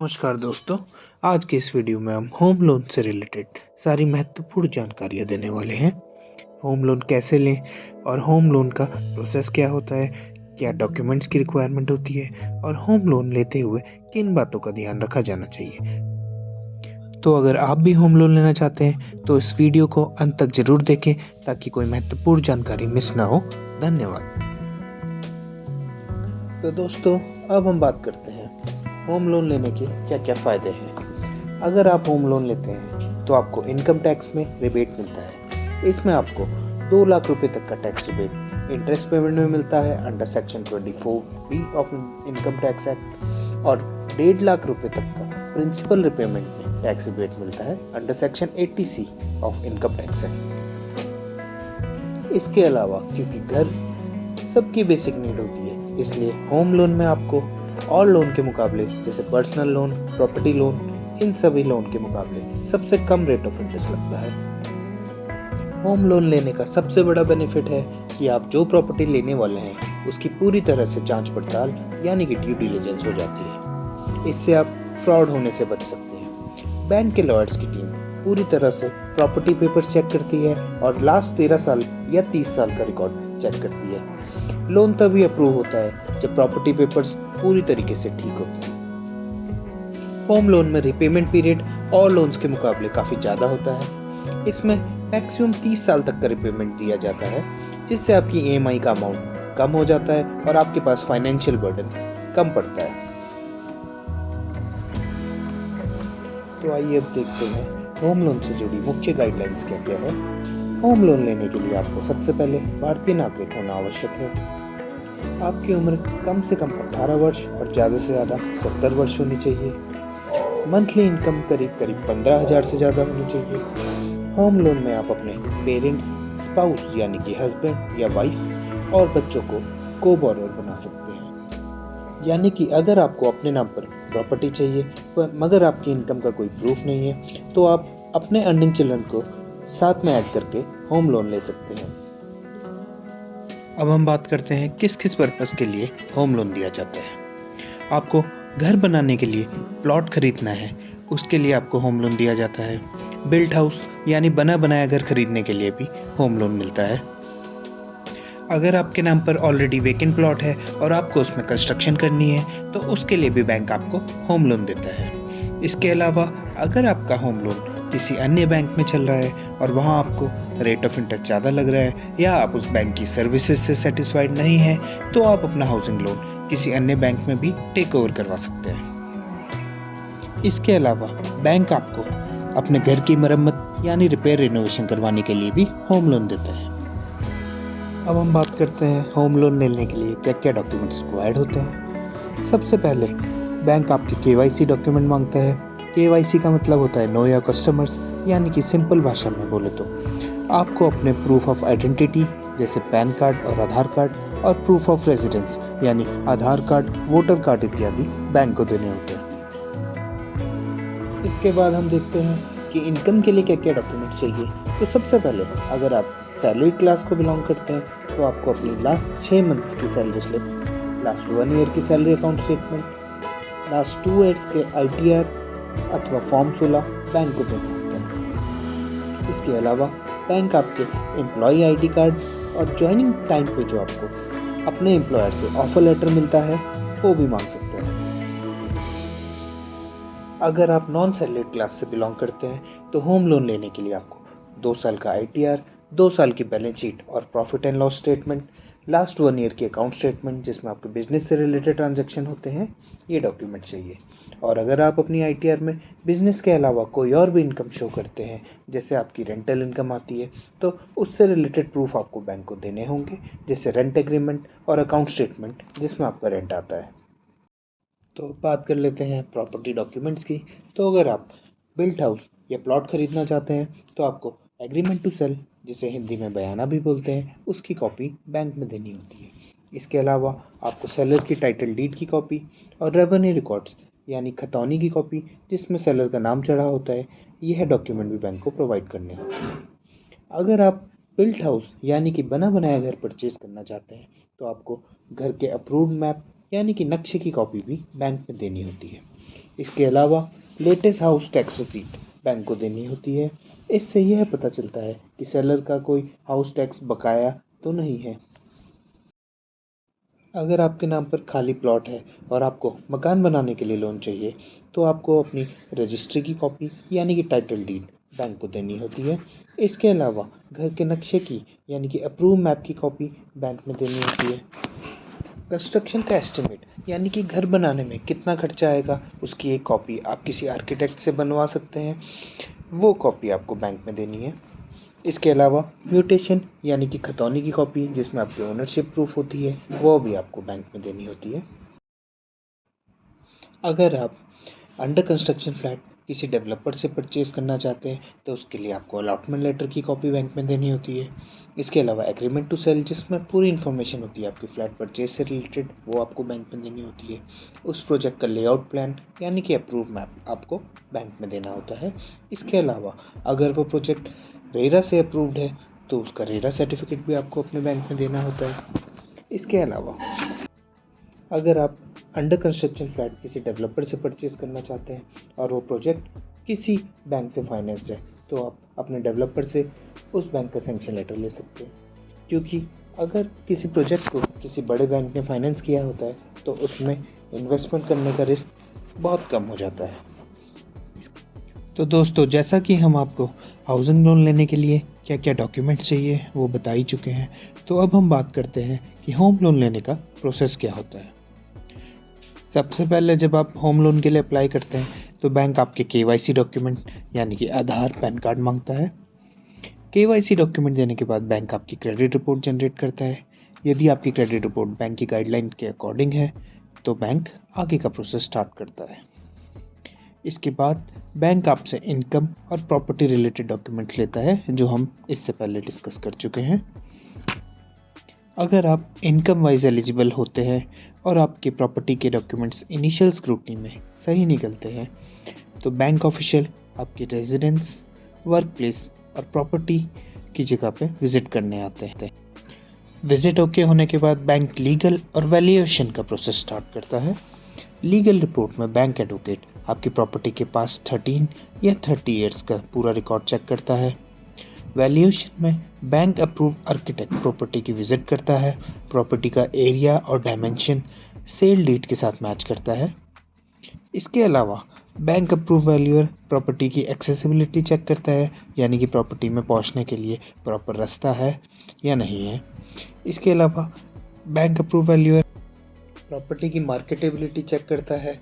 नमस्कार दोस्तों। आज के इस वीडियो में हम होम लोन से रिलेटेड सारी महत्वपूर्ण जानकारियाँ देने वाले हैं। होम लोन कैसे लें और होम लोन का प्रोसेस क्या होता है, क्या डॉक्यूमेंट्स की रिक्वायरमेंट होती है और होम लोन लेते हुए किन बातों का ध्यान रखा जाना चाहिए। तो अगर आप भी होम लोन लेना चाहते हैं तो इस वीडियो को अंत तक जरूर देखें ताकि कोई महत्वपूर्ण जानकारी मिस ना हो। धन्यवाद। तो दोस्तों, अब हम बात करते हैं होम लोन लेने के क्या क्या फ़ायदे हैं। अगर आप होम लोन लेते हैं तो आपको इनकम टैक्स में रिबेट मिलता है। इसमें आपको 2 लाख रुपए तक का टैक्स रिबेट इंटरेस्ट पेमेंट में मिलता है under section 24B of income tax act, और 1.5 लाख रुपए तक का प्रिंसिपल रिपेमेंट में टैक्स रिबेट मिलता है under section 80C of income tax act. इसके अलावा क्योंकि घर सबकी बेसिक नीड होती है, इसलिए होम लोन में आपको और लोन के मुकाबले जैसे पर्सनल लोन, प्रॉपर्टी लोन, इन सभी लोन के मुकाबले सबसे कम रेट ऑफ इंटरेस्ट लगता है। होम लोन लेने का सबसे बड़ा बेनिफिट है कि आप जो प्रॉपर्टी लेने वाले हैं उसकी पूरी तरह से जांच पड़ताल यानी कि ड्यू डिलिजेंस हो जाती है। इससे आप फ्रॉड होने से बच सकते हैं। बैंक के लॉयर्स की टीम पूरी तरह से प्रॉपर्टी पेपर्स चेक करती है और लास्ट 13 साल या 30 साल का रिकॉर्ड चेक करती है। लोन तभी अप्रूव होता है जब प्रॉपर्टी पेपर्स पूरी तरीके से ठीक होते हैं। होम लोन में रिपेमेंट पीरियड और लोन्स के मुकाबले काफ़ी ज़्यादा होता है। इसमें मैक्सिमम 30 साल तक का रिपेमेंट दिया जाता है, जिससे आपकी EMI का अमाउंट कम हो जाता है और आपके पास फाइनेंशियल बर्डन कम पड़ता है। तो आइए अब देखते हैं होम लोन से जुड़ी मुख्य गाइडलाइंस क्या क्या है। होम लोन लेने के लिए आपको सबसे पहले भारतीय नागरिक होना आवश्यक है। आपकी उम्र कम से कम 18 वर्ष और ज़्यादा से ज़्यादा 70 वर्ष होनी चाहिए। मंथली इनकम करीब करीब 15,000 से ज़्यादा होनी चाहिए। होम लोन में आप अपने पेरेंट्स, स्पाउस यानी कि हस्बैंड या वाइफ और बच्चों को बोरोअर बना सकते हैं। यानी कि अगर आपको अपने नाम पर प्रॉपर्टी चाहिए मगर आपकी इनकम का कोई प्रूफ नहीं है तो आप अपने अर्निंग चिल्ड्रन को साथ में ऐड करके होम लोन ले सकते हैं। अब हम बात करते हैं किस किस पर्पस के लिए होम लोन दिया जाता है। आपको घर बनाने के लिए प्लॉट खरीदना है, उसके लिए आपको होम लोन दिया जाता है। बिल्ट हाउस यानी बना बनाया घर खरीदने के लिए भी होम लोन मिलता है। अगर आपके नाम पर ऑलरेडी वेकेंट प्लॉट है और आपको उसमें कंस्ट्रक्शन करनी है तो उसके लिए भी बैंक आपको होम लोन देता है। इसके अलावा अगर आपका होम लोन किसी अन्य बैंक में चल रहा है और वहाँ आपको रेट ऑफ इंटरेस्ट ज़्यादा लग रहा है या आप उस बैंक की सर्विसेज से सेटिस्फाइड नहीं हैं तो आप अपना हाउसिंग लोन किसी अन्य बैंक में भी टेक ओवर करवा सकते हैं। इसके अलावा बैंक आपको अपने घर की मरम्मत यानी रिपेयर रिनोवेशन करवाने के लिए भी होम लोन देता है। अब हम बात करते हैं होम लोन लेने के लिए क्या क्या डॉक्यूमेंट्स रिक्वायर्ड होते हैं। सबसे पहले बैंक आपके KYC डॉक्यूमेंट मांगता है। KYC का मतलब होता है नो योर कस्टमर्स, यानी कि सिंपल भाषा में बोले तो आपको अपने प्रूफ ऑफ आइडेंटिटी जैसे पैन कार्ड और आधार कार्ड और प्रूफ ऑफ रेजिडेंस यानी आधार कार्ड, वोटर कार्ड इत्यादि बैंक को देने होते हैं। इसके बाद हम देखते हैं कि इनकम के लिए क्या क्या डॉक्यूमेंट चाहिए। तो सबसे पहले अगर आप सैलरी क्लास को बिलोंग करते हैं तो आपको अपनी लास्ट 6 मंथ्स की सैलरी स्लिप, लास्ट 1 ईयर की salary account statement, last 2 years के ITR अथवा फॉर्म 16 बैंक को देना होता है। इसके अलावा बैंक आपके एम्प्लॉय ID कार्ड और ज्वाइनिंग टाइम पे जो आपको अपने एम्प्लॉयर से ऑफर लेटर मिलता है वो भी मांग सकते हैं। अगर आप नॉन सैलरीड क्लास से बिलोंग करते हैं तो होम लोन लेने के लिए आपको 2 साल का ITR, 2 साल की बैलेंस शीट और profit and loss statement, last 1 year की अकाउंट स्टेटमेंट जिसमें आपके बिजनेस से रिलेटेड ट्रांजैक्शन होते हैं, ये डॉक्यूमेंट चाहिए। और अगर आप अपनी ITR में बिजनेस के अलावा कोई और भी इनकम शो करते हैं जैसे आपकी रेंटल इनकम आती है तो उससे रिलेटेड प्रूफ आपको बैंक को देने होंगे, जैसे रेंट एग्रीमेंट और अकाउंट स्टेटमेंट जिसमें आपका रेंट आता है। तो बात कर लेते हैं प्रॉपर्टी डॉक्यूमेंट्स की। तो अगर आप बिल्ट हाउस या प्लॉट खरीदना चाहते हैं तो आपको एग्रीमेंट टू सेल, जिसे हिंदी में बयाना भी बोलते हैं, उसकी कॉपी बैंक में देनी होती है। इसके अलावा आपको सेलर की टाइटल डीड की कॉपी और रेवेन्यू रिकॉर्ड्स यानी खतौनी की कॉपी जिसमें सेलर का नाम चढ़ा होता है, यह डॉक्यूमेंट भी बैंक को प्रोवाइड करने होते हैं। अगर आप बिल्ट हाउस यानी कि बना बनाया घर परचेज करना चाहते हैं तो आपको घर के अप्रूव्ड मैप यानी कि नक्शे की कॉपी भी बैंक में देनी होती है। इसके अलावा latest house tax receipt bank को देनी होती है। इससे यह पता चलता है कि सेलर का कोई हाउस टैक्स बकाया तो नहीं है। अगर आपके नाम पर खाली प्लॉट है और आपको मकान बनाने के लिए लोन चाहिए, तो आपको अपनी रजिस्ट्री की कॉपी यानी कि टाइटल डीड बैंक को देनी होती है। इसके अलावा घर के नक्शे की यानी कि अप्रूव मैप की कॉपी बैंक में देनी होती है। कंस्ट्रक्शन का एस्टिमेट यानी कि घर बनाने में कितना खर्चा आएगा, उसकी एक कॉपी आप किसी आर्किटेक्ट से बनवा सकते हैं। वो कॉपी आपको बैंक में देनी है। इसके अलावा म्यूटेशन यानी कि खतौनी की कॉपी जिसमें आपकी ओनरशिप प्रूफ होती है, वो भी आपको बैंक में देनी होती है। अगर आप अंडर कंस्ट्रक्शन फ्लैट किसी डेवलपर से परचेज़ करना चाहते हैं, तो उसके लिए आपको अलॉटमेंट लेटर की कॉपी बैंक में देनी होती है। इसके अलावा एग्रीमेंट टू सेल जिसमें पूरी इन्फॉर्मेशन होती है आपकी फ्लैट परचेज से रिलेटेड, वो आपको बैंक में देनी होती है। उस प्रोजेक्ट का लेआउट प्लान यानी कि अप्रूव मैप आपको बैंक में देना होता है। इसके अलावा अगर वो प्रोजेक्ट रेरा से अप्रूव्ड है, तो उसका रेरा सर्टिफिकेट भी आपको अपने बैंक में देना होता है। इसके अलावा अगर आप अंडर कंस्ट्रक्शन फ्लैट किसी डेवलपर से परचेज़ करना चाहते हैं और वो प्रोजेक्ट किसी बैंक से फाइनेंस्ड है, तो आप अपने डेवलपर से उस बैंक का सैंक्शन लेटर ले सकते हैं। क्योंकि अगर किसी प्रोजेक्ट को किसी बड़े बैंक ने फाइनेंस किया होता है, तो उसमें इन्वेस्टमेंट करने का रिस्क बहुत कम हो जाता है। तो दोस्तों, जैसा कि हम आपको हाउसिंग लोन लेने के लिए क्या क्या डॉक्यूमेंट्स चाहिए वो बता ही चुके हैं, तो अब हम बात करते हैं कि होम लोन लेने का प्रोसेस क्या होता है। सबसे पहले जब आप होम लोन के लिए अप्लाई करते हैं, तो बैंक आपके केवाईसी डॉक्यूमेंट यानी कि आधार, पैन कार्ड मांगता है। केवाईसी डॉक्यूमेंट देने के बाद बैंक आपकी क्रेडिट रिपोर्ट जनरेट करता है। यदि आपकी क्रेडिट रिपोर्ट बैंक की गाइडलाइन के अकॉर्डिंग है, तो बैंक आगे का प्रोसेस स्टार्ट करता है। इसके बाद बैंक आपसे इनकम और प्रॉपर्टी रिलेटेड डॉक्यूमेंट्स लेता है, जो हम इससे पहले डिस्कस कर चुके हैं। अगर आप इनकम वाइज एलिजिबल होते हैं और आपके प्रॉपर्टी के डॉक्यूमेंट्स इनिशियल स्क्रूटनी में सही निकलते हैं, तो बैंक ऑफिशियल आपके रेजिडेंस, वर्क प्लेस और प्रॉपर्टी की जगह पे विज़िट करने आते हैं। विज़िट ओके होने के बाद बैंक लीगल और वैल्यूएशन का प्रोसेस स्टार्ट करता है। लीगल रिपोर्ट में बैंक एडवोकेट आपकी प्रॉपर्टी के पास 13 या 30 ईयर्स का पूरा रिकॉर्ड चेक करता है। वैल्यूएशन में बैंक अप्रूव आर्किटेक्ट प्रॉपर्टी की विजिट करता है। प्रॉपर्टी का एरिया और डायमेंशन सेल डीड के साथ मैच करता है। इसके अलावा बैंक अप्रूव वैल्यूअर प्रॉपर्टी की एक्सेसिबिलिटी चेक करता है, यानी कि प्रॉपर्टी में पहुंचने के लिए प्रॉपर रास्ता है या नहीं है। इसके अलावा बैंक अप्रूव वैल्यूअर प्रॉपर्टी की मार्केटेबिलिटी चेक करता है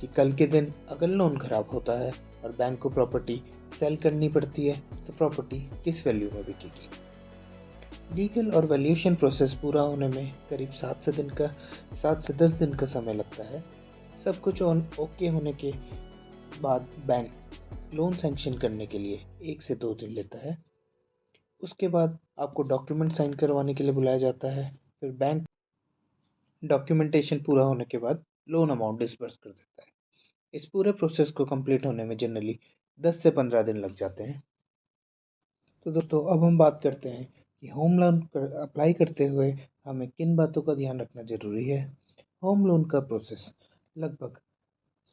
कि कल के दिन अगर लोन ख़राब होता है और बैंक को प्रॉपर्टी सेल करनी पड़ती है, तो प्रॉपर्टी किस वैल्यू में बिकेगी। लीगल और वैल्यूएशन प्रोसेस पूरा होने में करीब 7 से 10 दिन का समय लगता है। सब कुछ ओके होने के बाद बैंक लोन सैंक्शन करने के लिए 1 से 2 दिन लेता है। उसके बाद आपको डॉक्यूमेंट साइन करवाने के लिए बुलाया जाता है। फिर बैंक डॉक्यूमेंटेशन पूरा होने के बाद लोन अमाउंट डिसबर्स कर देता है। इस पूरे प्रोसेस को कंप्लीट होने में जनरली 10 से 15 दिन लग जाते हैं। तो दोस्तों, अब हम बात करते हैं कि होम लोन अप्लाई करते हुए हमें किन बातों का ध्यान रखना ज़रूरी है। होम लोन का प्रोसेस लगभग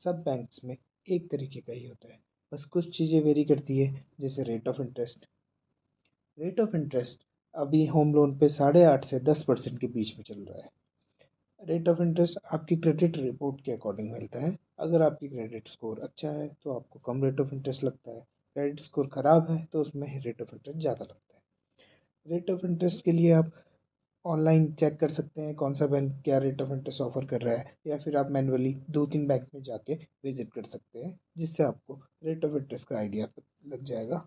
सब बैंक्स में एक तरीके का ही होता है, बस कुछ चीज़ें वेरी करती है, जैसे rate of interest. Rate of interest अभी होम लोन पे 8.5 से 10% के बीच में चल रहा है। रेट ऑफ इंटरेस्ट आपकी क्रेडिट रिपोर्ट के अकॉर्डिंग मिलता है। अगर आपकी क्रेडिट स्कोर अच्छा है, तो आपको कम रेट ऑफ इंटरेस्ट लगता है। क्रेडिट स्कोर ख़राब है, तो उसमें रेट ऑफ इंटरेस्ट ज़्यादा लगता है। रेट ऑफ इंटरेस्ट के लिए आप ऑनलाइन चेक कर सकते हैं कौन सा बैंक क्या रेट ऑफ इंटरेस्ट ऑफर कर रहा है, या फिर आप मैनुअली 2-3 बैंक में जाके विजिट कर सकते हैं, जिससे आपको रेट ऑफ इंटरेस्ट का आइडिया लग जाएगा।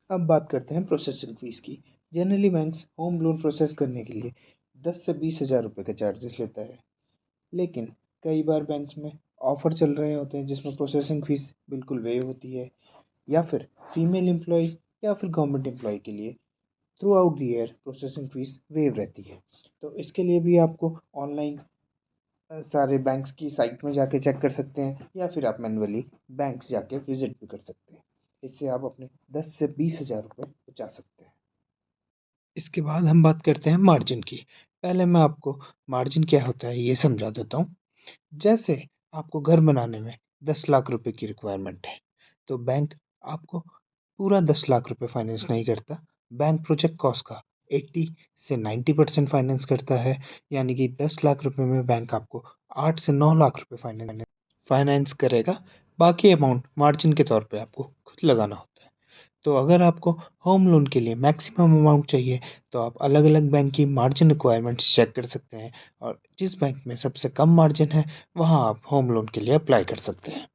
अब बात करते हैं प्रोसेसिंग फ़ीस की। Generally banks home loan process करने के लिए 10 से 20 हज़ार रुपये का चार्जेस लेता है, लेकिन कई बार बैंक्स में ऑफ़र चल रहे होते हैं जिसमें प्रोसेसिंग फ़ीस बिल्कुल वेव होती है, या फिर फीमेल एम्प्लॉय या फिर गवर्नमेंट एम्प्लॉय के लिए through out the year processing fees wave रहती है। तो इसके लिए भी आपको ऑनलाइन सारे बैंक्स की साइट में जाके चेक कर सकते हैं, या फिर आप मैनुअली बैंक्स जाके विज़िट भी कर सकते हैं। इससे आप अपने 10 से 20 हज़ार रुपये बचा सकते हैं। इसके बाद हम बात करते हैं मार्जिन की। पहले मैं आपको मार्जिन क्या होता है ये समझा देता हूँ। जैसे आपको घर बनाने में 10 लाख रुपए की रिक्वायरमेंट है, तो बैंक आपको पूरा 10 लाख रुपए फाइनेंस नहीं करता। बैंक प्रोजेक्ट कॉस्ट का 80 से 90% फाइनेंस करता है, यानी कि 10 लाख रुपए में बैंक आपको 8 से 9 लाख रुपए फाइनेंस करेगा। बाकी अमाउंट मार्जिन के तौर पे आपको खुद लगाना होता है। तो अगर आपको होम लोन के लिए मैक्सिमम अमाउंट चाहिए, तो आप अलग-अलग बैंक की मार्जिन रिक्वायरमेंट्स चेक कर सकते हैं और जिस बैंक में सबसे कम मार्जिन है, वहाँ आप होम लोन के लिए अप्लाई कर सकते हैं।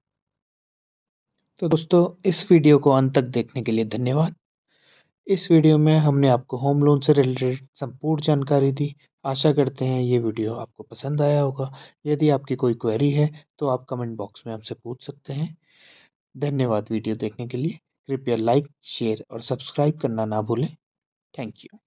तो दोस्तों, इस वीडियो को अंत तक देखने के लिए धन्यवाद। इस वीडियो में हमने आपको होम लोन से रिलेटेड संपूर्ण जानकारी दी। आशा करते हैं ये वीडियो आपको पसंद आया होगा। यदि आपकी कोई क्वेरी है, तो आप कमेंट बॉक्स में हमसे पूछ सकते हैं। धन्यवाद वीडियो देखने के लिए। कृपया लाइक, शेयर और सब्सक्राइब करना ना भूलें। Thank you.